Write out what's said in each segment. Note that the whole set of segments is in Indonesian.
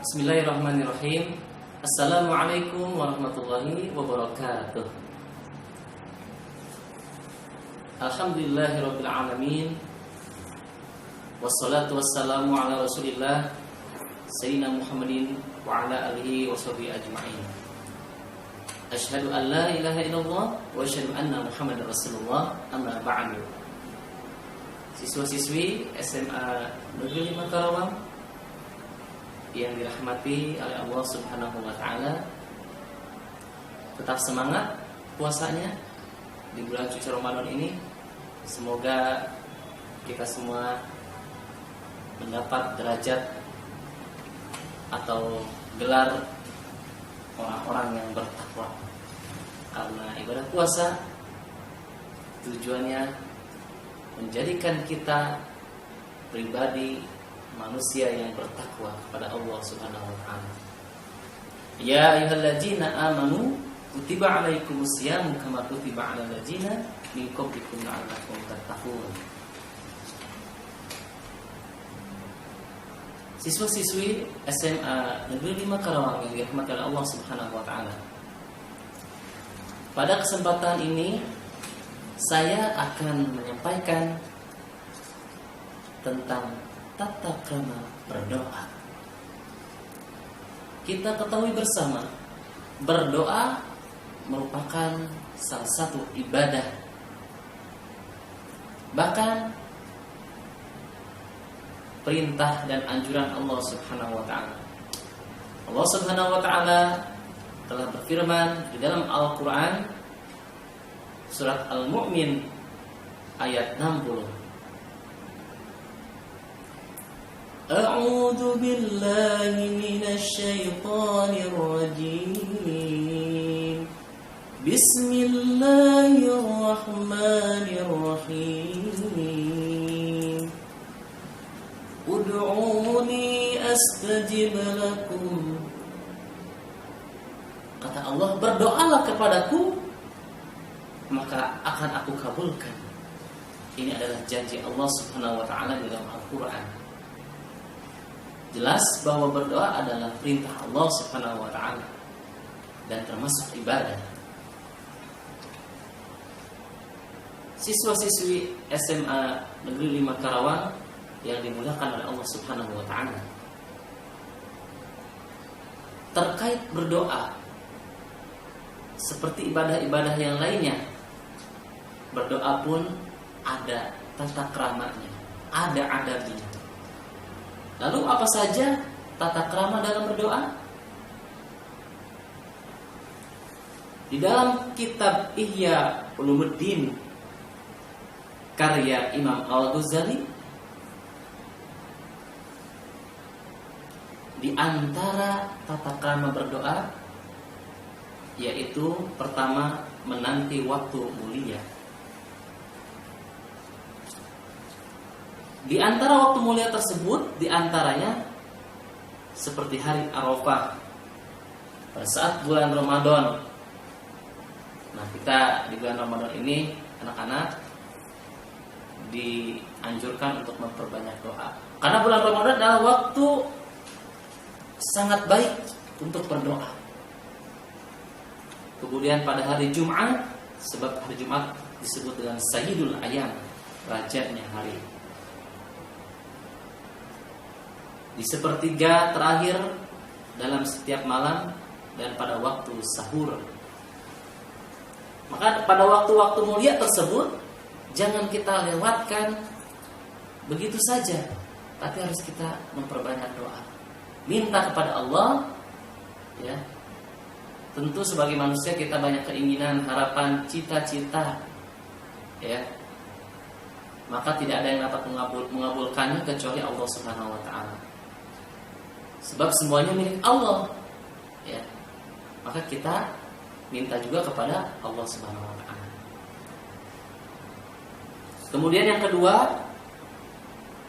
Bismillahirrahmanirrahim. Assalamualaikum warahmatullahi wabarakatuh. Alhamdulillahirabbil alamin. Wassalatu wassalamu ala Rasulillah Sayyidina Muhammadin wa ala alihi washabihi ajma'in. Asyhadu an la ilaha illallah wa asyhadu anna Muhammadar Rasulullah. Amma ba'du. Siswa-siswi SMA Negeri 5 Karawang yang dirahmati oleh Allah Subhanahu wa taala, tetap semangat puasanya di bulan suci Ramadan ini. Semoga kita semua mendapat derajat atau gelar orang-orang yang bertakwa. Karena ibadah puasa tujuannya menjadikan kita pribadi manusia yang bertakwa kepada Allah Subhanahu wa taala. Ya ayyuhalladzina amanu kutiba alaikumusiyam kama kutiba alal ladzina min qablikum la'allakum tattaqun. Siswa-siswi SMA Negeri 5 Karawang yang dirahmati oleh Allah Subhanahu wa taala. Pada kesempatan ini saya akan menyampaikan tentang tata krama berdoa. Kita ketahui bersama, berdoa merupakan salah satu ibadah. Bahkan perintah dan anjuran Allah Subhanahu wa taala. Allah Subhanahu wa taala telah berfirman di dalam Al-Qur'an surat Al-Mu'min ayat 60. A'udzu billahi minasy syaithanir rajim. Bismillahirrahmanirrahim. Ud'uni astajib lakum. Kata Allah, berdoalah kepadaku maka akan aku kabulkan. Ini adalah janji Allah Subhanahu wa taala di dalam Al-Qur'an. Jelas bahwa berdoa adalah perintah Allah Subhanahu wa taala dan termasuk ibadah. Siswa-siswi SMA Negeri 5 Karawang yang dimuliakan oleh Allah Subhanahu wa taala. Terkait berdoa seperti ibadah-ibadah yang lainnya, berdoa pun ada tata keramanya, ada adabnya. Lalu apa saja tata krama dalam berdoa? Di dalam kitab Ihya Ulumuddin karya Imam Al-Ghazali, di antara tata krama berdoa yaitu pertama, menanti waktu mulia. Di antara waktu mulia tersebut, di antaranya seperti hari Arafah pada saat bulan Ramadan. Nah, kita di bulan Ramadan ini anak-anak dianjurkan untuk memperbanyak doa. Karena bulan Ramadan adalah waktu sangat baik untuk berdoa. Kemudian pada hari Jumat, sebab hari Jumat disebut dengan Sayyidul Ayyam, rajanya hari. Di sepertiga terakhir dalam setiap malam dan pada waktu sahur. Maka pada waktu-waktu mulia tersebut jangan kita lewatkan begitu saja, tapi harus kita memperbanyak doa. Minta kepada Allah, ya. Tentu sebagai manusia kita banyak keinginan, harapan, cita-cita, ya. Maka tidak ada yang dapat mengabulkannya kecuali Allah Subhanahu wa taala. Sebab semuanya milik Allah, ya. Maka kita minta juga kepada Allah Subhanahu wa taala. Kemudian yang kedua,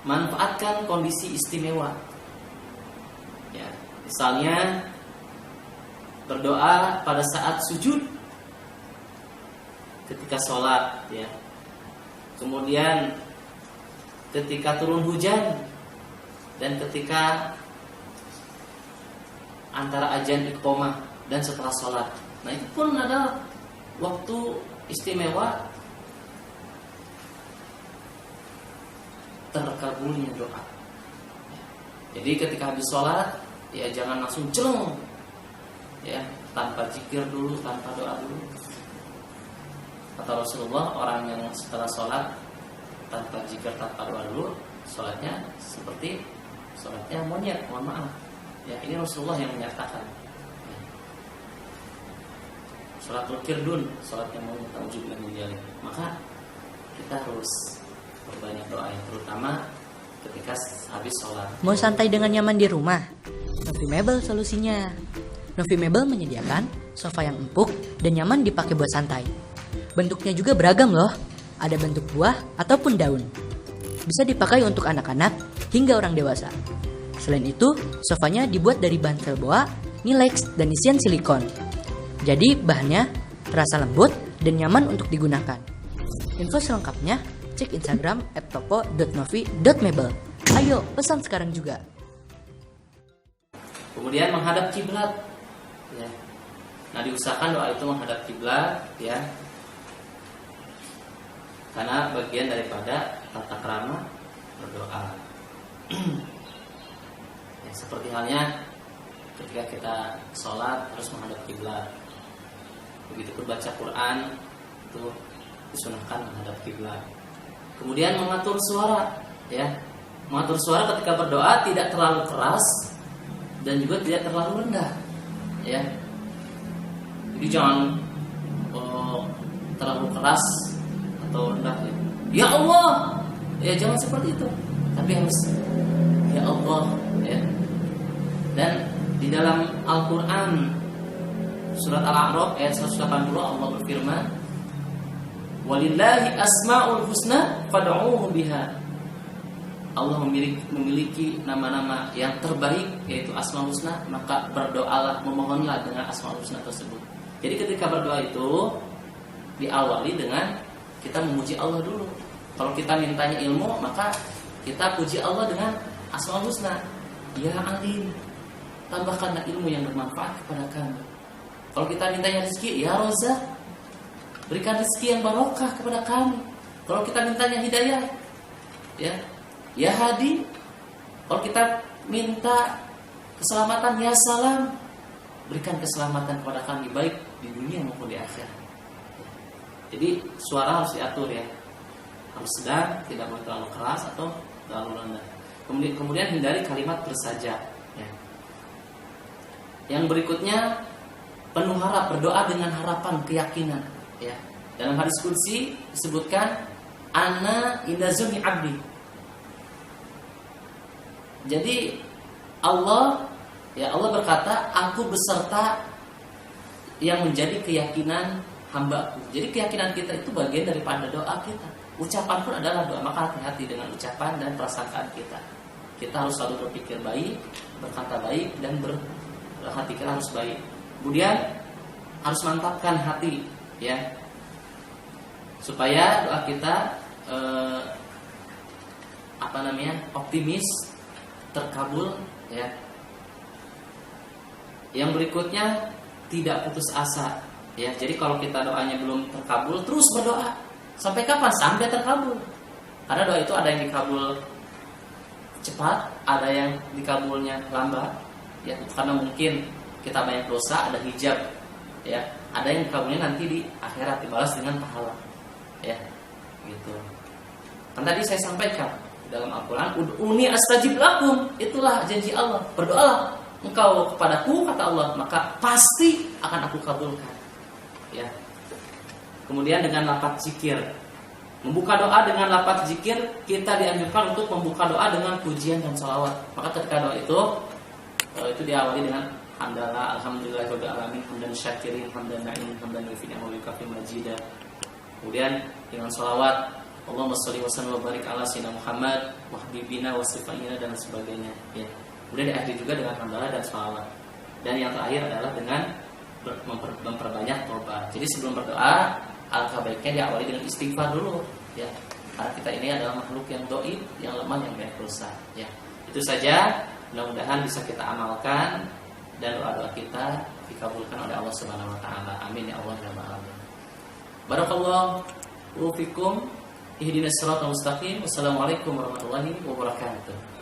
manfaatkan kondisi istimewa. Ya, misalnya berdoa pada saat sujud, ketika sholat, ya. Kemudian ketika turun hujan dan ketika antara azan iqamah dan setelah sholat. Nah itu pun adalah waktu istimewa terkabulnya doa. Jadi ketika habis sholat, ya jangan langsung celeng, ya tanpa zikir dulu, tanpa doa dulu. Kata Rasulullah, orang yang setelah sholat tanpa zikir, tanpa doa dulu, sholatnya seperti sholatnya monyet. Mohon maaf, ya ini Rasulullah yang menyatakan. Sholatul kirdun, sholat yang mau ta'ujub dan menjalin. Maka kita harus berbanyak doa, terutama ketika habis sholat. Mau santai dengan nyaman di rumah? Novi Mebel solusinya. Novi Mebel menyediakan sofa yang empuk dan nyaman dipakai buat santai. Bentuknya juga beragam loh. Ada bentuk buah ataupun daun. Bisa dipakai untuk anak-anak hingga orang dewasa. Selain itu, sofanya dibuat dari bahan velboa, nilex, dan isian silikon. Jadi bahannya terasa lembut dan nyaman untuk digunakan. Info selengkapnya cek Instagram @toko.novi.mebel. Ayo pesan sekarang juga. Kemudian menghadap kiblat, ya. Nah diusahakan doa itu menghadap kiblat, ya, karena bagian daripada tata krama berdoa. Ya, seperti halnya ketika kita sholat harus menghadap kiblat. Begitu pun baca Quran itu disunahkan menghadap kiblat. Kemudian mengatur suara, ya, mengatur suara ketika berdoa tidak terlalu keras dan juga tidak terlalu rendah, ya. Jadi jangan terlalu keras atau rendah, ya. Ya Allah, ya jangan seperti itu. Tapi harus ya Allah, ya. Dan di dalam Al-Quran surat Al-A'raf ayat 180 Allah berfirman, walillahi asma'ul husna fad'uuhu biha. Allah memiliki nama-nama yang terbaik, yaitu Asmaul Husna, maka berdoalah, memohonlah dengan Asmaul Husna tersebut. Jadi ketika berdoa itu diawali dengan kita memuji Allah dulu. Kalau kita mintanya ilmu, maka kita puji Allah dengan Asmaul Husna. Ya Alim, tambahkanlah ilmu yang bermanfaat kepada kami. Kalau kita mintanya rezeki, ya Rozak, berikan rezeki yang barokah kepada kami. Kalau kita mintanya hidayah, ya Hadi. Kalau kita minta keselamatan, ya Salam, berikan keselamatan kepada kami, baik di dunia maupun di akhirat. Jadi suara harus diatur, ya, harus sedang, tidak boleh terlalu keras atau terlalu rendah. Kemudian hindari kalimat bersajak, ya. Yang berikutnya penuh harap, berdoa dengan harapan, keyakinan, ya. Dalam hadis qudsi disebutkan ana inda zunni abdi. Jadi Allah berkata, aku beserta yang menjadi keyakinan hambaku. Jadi keyakinan kita itu bagian daripada doa kita. Ucapan pun adalah doa, maka hati-hati dengan ucapan dan perasaan kita. Kita harus selalu berpikir baik, berkata baik, dan berhati kita harus baik. Kemudian harus mantapkan hati, ya, supaya doa kita optimis, terkabul, ya. Yang berikutnya tidak putus asa, ya. Jadi kalau kita doanya belum terkabul, terus berdoa. Sampai kapan? Sampai terkabul. Karena doa itu ada yang dikabul cepat, ada yang dikabulnya lambat, ya. Karena mungkin kita banyak dosa, ada hijab, ya. Ada yang dikabulnya nanti di akhirat, dibalas dengan pahala, ya, gitu. Kan tadi saya sampaikan dalam Al-Quran, ud'uni astajib lakum, itulah janji Allah. Berdoalah engkau kepadaku, kata Allah, maka pasti akan aku kabulkan, ya. Kemudian dengan lafaz zikir, membuka doa dengan lafaz zikir, kita dianjurkan untuk membuka doa dengan pujian dan sholawat. Maka ketika doa itu diawali dengan hamdalah, alhamdulillahirabbil alamin, hamdan syakirin, hamdan na'im, hamdan yufi ni'mahu yukafi majidah. Kemudian dengan sholawat, Allahumma sholli wa sallim wa barik ala sayyidina Muhammad wa habibina wa sifayina dan sebagainya, ya. Kemudian diakhiri juga dengan hamdalah dan sholawat. Dan yang terakhir adalah dengan memperbanyak tobat. Jadi sebelum berdoa, alangkah baiknya diawali dengan istighfar dulu, ya. Karena kita ini adalah makhluk yang dhaif, yang lemah, yang banyak dosa, ya. Itu saja, mudah-mudahan bisa kita amalkan dan doa-doa kita dikabulkan oleh Allah Subhanahu wa taala. Amin ya Allah ya rabbal alamin. Barakallahu fikum. Ihdinas siratal mustaqim. Wassalamualaikum warahmatullahi wabarakatuh.